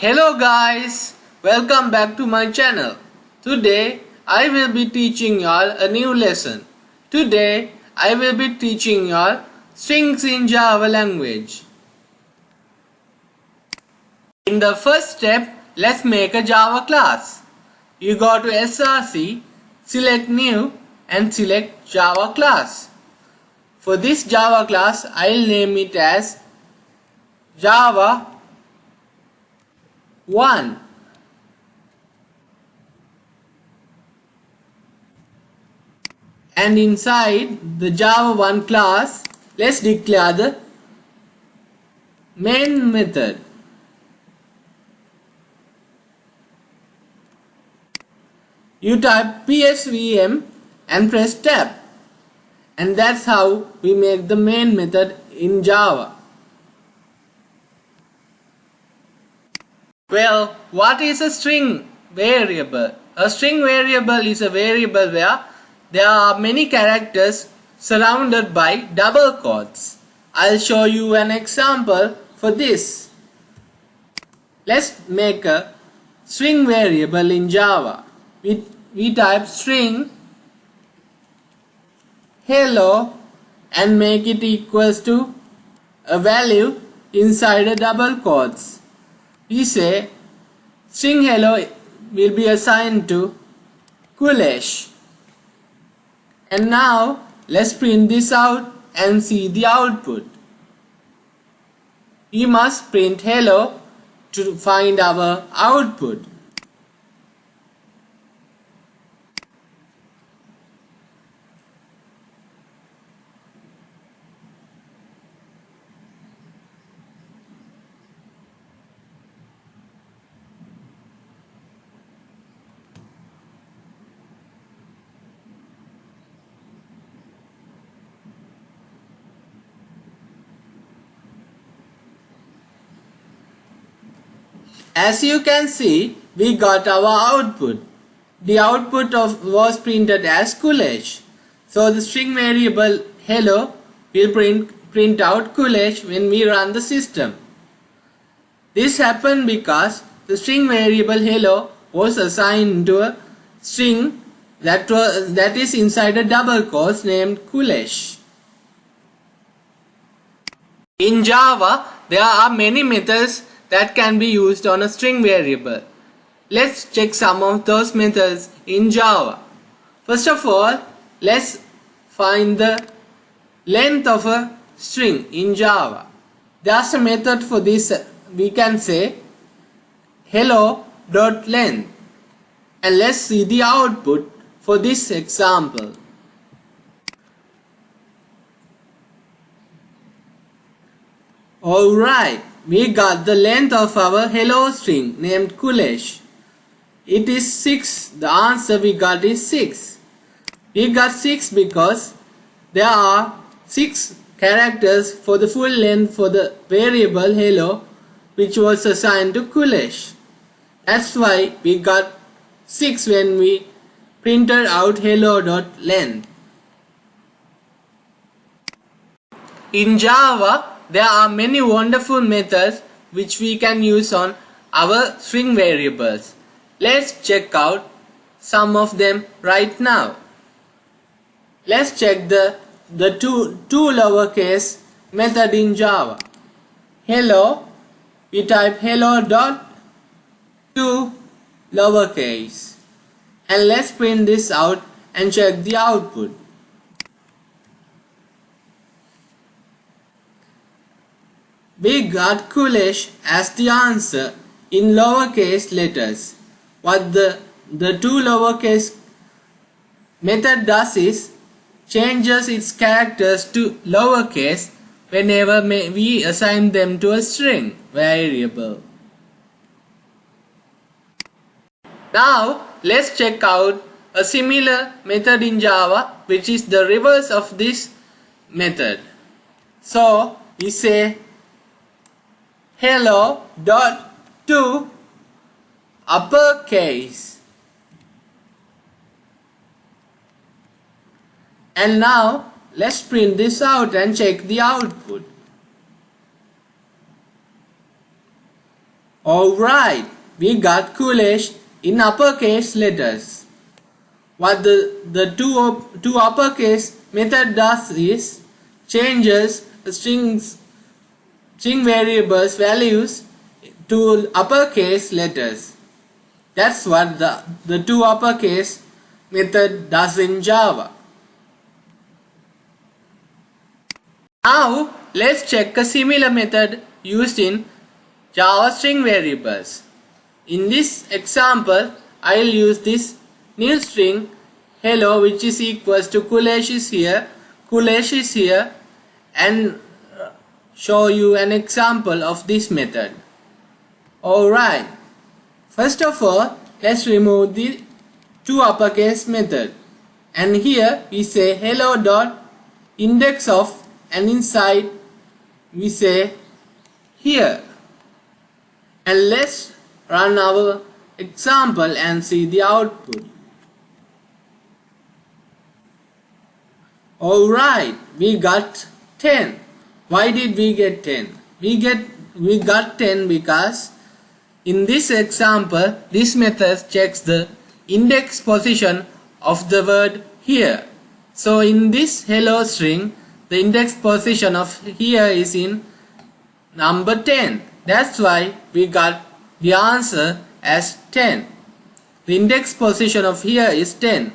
Hello guys, welcome back to my channel. Today I will be teaching y'all a new lesson. Today I will be teaching y'all strings in Java language. In the first step, let's make a Java class. You go to src, select new and select Java class. For this Java class, I'll name it as Java 1. And inside the Java 1 class, let's declare the main method. You type psvm and press tab, and that's how we make the main method in Java. Well, what is a string variable? A string variable is a variable where there are many characters surrounded by double quotes. I'll show you an example for this. Let's make a string variable in Java. We type string hello and make it equals to a value inside a double quotes. We say string hello will be assigned to Kulesh. And now let's print this out and see the output. We must print hello to find our output. As you can see, we got our output. The output was printed as Kulesh. So the string variable hello will print out Kulesh when we run the system. This happened because the string variable hello was assigned to a string that is inside a double quotes named Kulesh. In Java, there are many methods that can be used on a string variable. Let's check some of those methods in Java. First of all, let's find the length of a string in Java. There's a method for this. We can say hello.length, and let's see the output for this example. Alright, we got the length of our hello string named Kulesh. It is 6. The answer we got is 6. We got 6 because there are 6 characters for the full length for the variable hello, which was assigned to Kulesh. That's why we got 6 when we printed out hello.length. In Java, there are many wonderful methods which we can use on our string variables. Let's check out some of them right now. Let's check the toLowerCase method in Java. Hello, we type hello.toLowerCase, and let's print this out and check the output. We got Kulesh as the answer in lowercase letters. What the toLowerCase method does is changes its characters to lowercase whenever we assign them to a string variable. Now let's check out a similar method in Java, which is the reverse of this method. So we say hello.toUppderCase, and now let's print this out and check the output. Alright, we got Kulesh in uppercase letters. What the toUppderCase method does is changes string variables values to uppercase letters. That's what the toUppderCase method does in Java. Now let's check a similar method used in Java string variables. In this example, I will use this new string hello, which is equals to Kulesh is here, and show you an example of this method. Alright, first of all, let's remove the toUppderCase method, and here we say hello dot indexOf, and inside we say here, and let's run our example and see the output. Alright, we got 10. Why did we get 10? We got 10 because in this example, this method checks the index position of the word here. So in this hello string, the index position of here is in number 10. That's why we got the answer as 10. The index position of here is 10.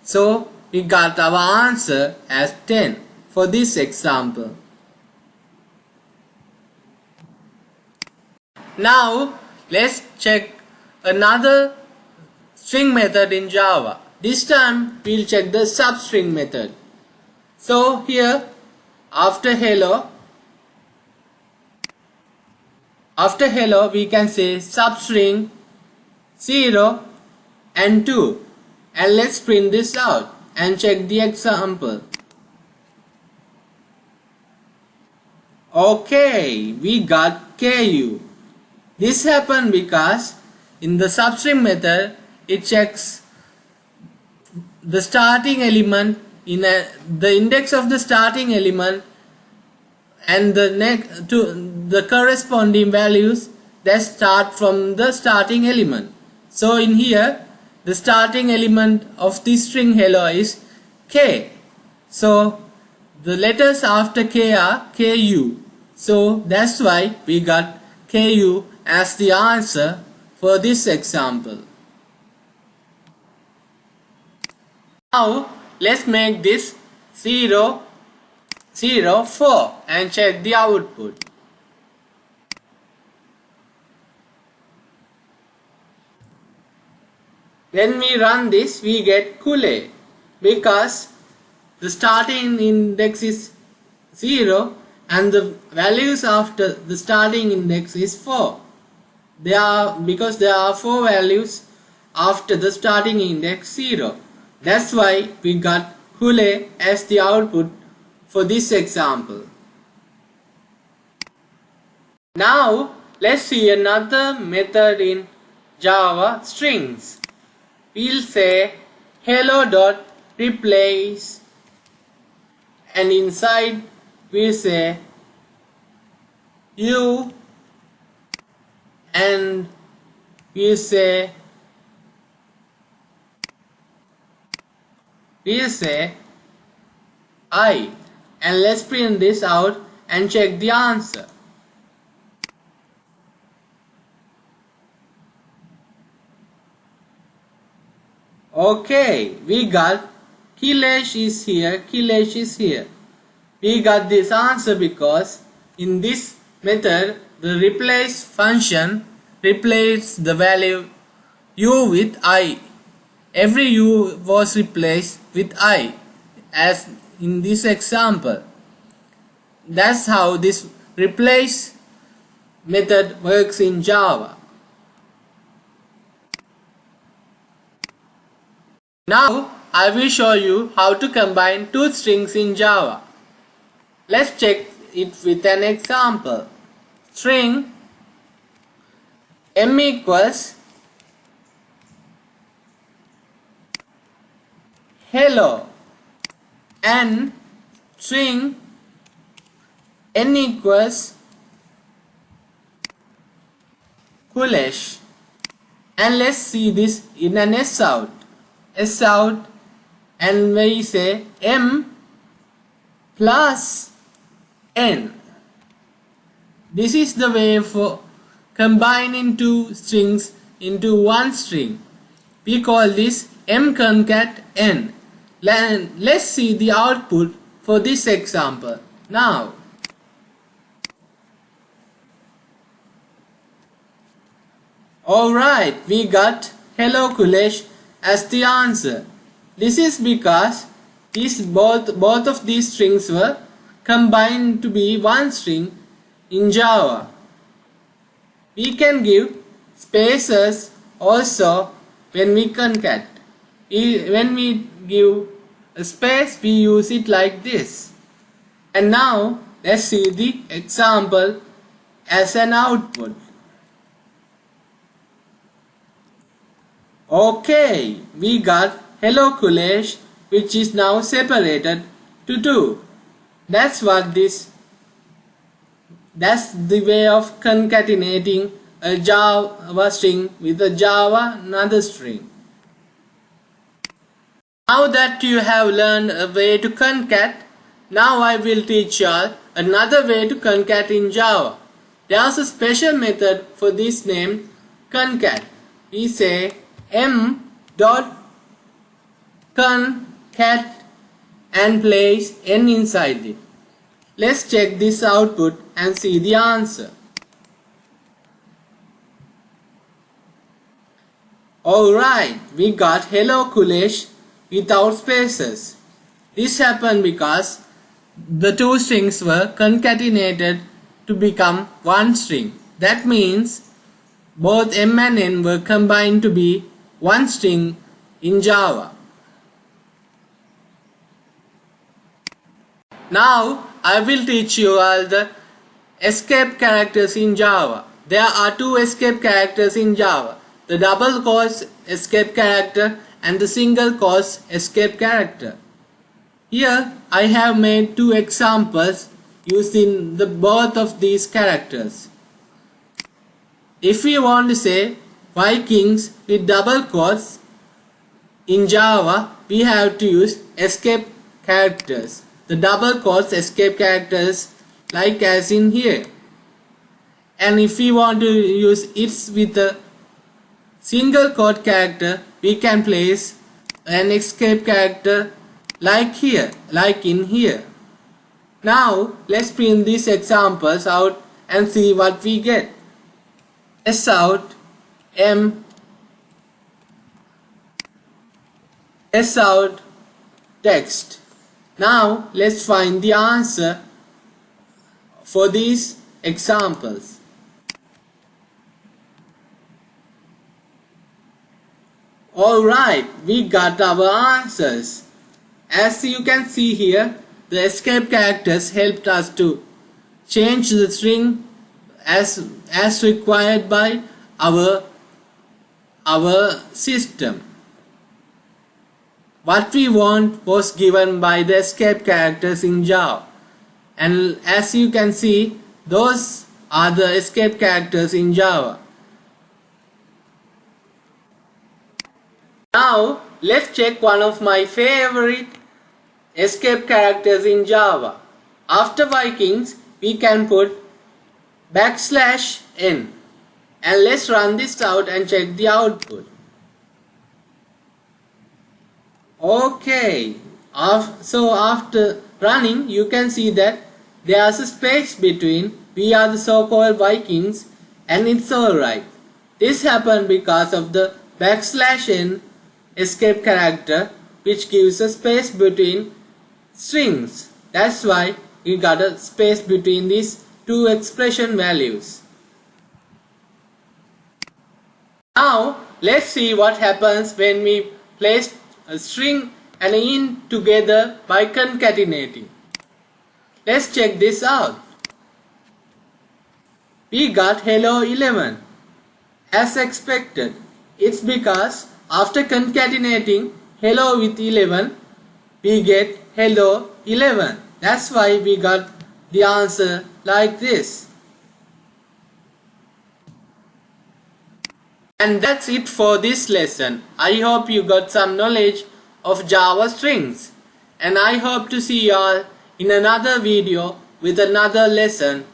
So we got our answer as 10 for this example. Now let's check another string method in Java. This time we'll check the substring method. So here after hello we can say substring 0 and 2, and let's print this out and check the example. Okay, we got KU. This happened because in the substring method it checks the starting element in the index of the starting element and the corresponding values that start from the starting element. So in here the starting element of this string hello is K. So the letters after K are KU. So that's why we got KU as the answer for this example. Now let's make this 0, 0, 4 and check the output. When we run this, we get Kulesh because the starting index is 0 and the values after the starting index is 4. Because there are 4 values after the starting index 0. That's why we got Kulesh as the output for this example. Now let's see another method in Java strings. We'll say hello dot replace, and inside we say you, and we say I, and let's print this out and check the answer. Okay, we got Kulesh is here. We got this answer because in this method the replace function replaced the value u with I. Every u was replaced with I, as in this example. That's how this replace method works in Java. Now I will show you how to combine two strings in Java. Let's check it with an example. String m equals hello and string n equals Kulesh. And let's see this in an S out. S out, and we say M plus N. This is the way for combining two strings into one string. We call this M concat N. Let's see the output for this example now. Alright, we got hello Kulesh as the answer. This is because both of these strings were combined to be one string in Java. We can give spaces also when we concat. When we give a space, we use it like this. And now let's see the example as an output. Okay, we got hello Kulesh, which is now separated to two. That's the way of concatenating a Java string with a Java another string. Now that you have learned a way to concat, now I will teach you all another way to concat in Java. There's a special method for this named concat. We say m.concat and place n inside it. Let's check this output and see the answer. Alright, we got hello Kulesh without spaces. This happened because the two strings were concatenated to become one string. That means both m and n were combined to be one string in Java. Now I will teach you all the escape characters in Java. There are two escape characters in Java: the double quotes escape character and the single quotes escape character. Here I have made two examples using both of these characters. If we want to say Vikings with double quotes in Java, we have to use escape characters. The double quotes escape characters like as in here. And if we want to use it with a single quote character, we can place an escape character like here, like in here. Now let's print these examples out and see what we get. S out, M, S out, text. Now let's find the answer for these examples. Alright, we got our answers. As you can see here, the escape characters helped us to change the string as required by our system. What we want was given by the escape characters in Java, and as you can see, those are the escape characters in Java. Now let's check one of my favorite escape characters in Java. After Vikings, we can put \n, and let's run this out and check the output. Okay, so after running, you can see that there's a space between we are the so-called Vikings, and it's alright. This happened because of the \n escape character, which gives a space between strings. That's why we got a space between these two expression values. Now let's see what happens when we place a string and an int together by concatenating. Let's check this out. We got hello 11 as expected. It's because after concatenating hello with 11, we get hello 11. That's why we got the answer like this. And that's it for this lesson. I hope you got some knowledge of Java strings. And I hope to see you all in another video with another lesson.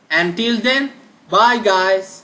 Until then, bye guys.